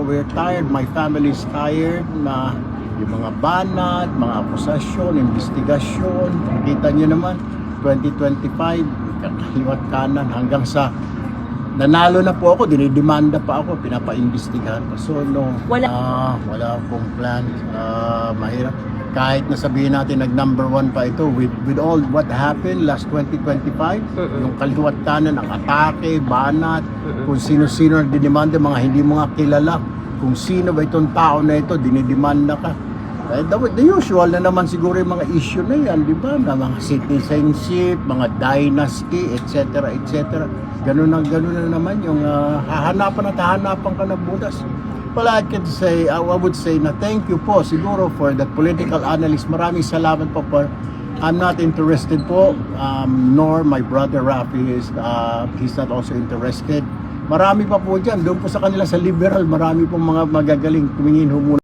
we're tired, my family is tired na yung mga banat, mga akusasyon, investigasyon. Kita nyo naman, 2025, kaliwat kanan hanggang sa nanalo na po ako, dinidemanda pa ako, pinapaimbestigahan pa. So no, wala akong plan. Mahirap. Kahit nasabihin natin nag number 1 pa ito with all what happened last 2025, yung kaliwat kanan, ang atake, banat, kung sino-sino ang dinimanda, mga hindi mo nga kilala, kung sino ba itong tao na ito, dinidemanda ka. The usual na naman siguro yung mga issue na yan, di ba? Na mga citizenship, mga dynasty, etc. etc. Ganun na naman yung hahanapan ka ng butas. Well, I would say na thank you po siguro for the political analyst. Maraming salamat po for I'm not interested po, nor my brother Rafi he's not also interested. Marami pa po dyan, doon po sa kanila sa liberal, marami pong mga magagaling tumingin muna.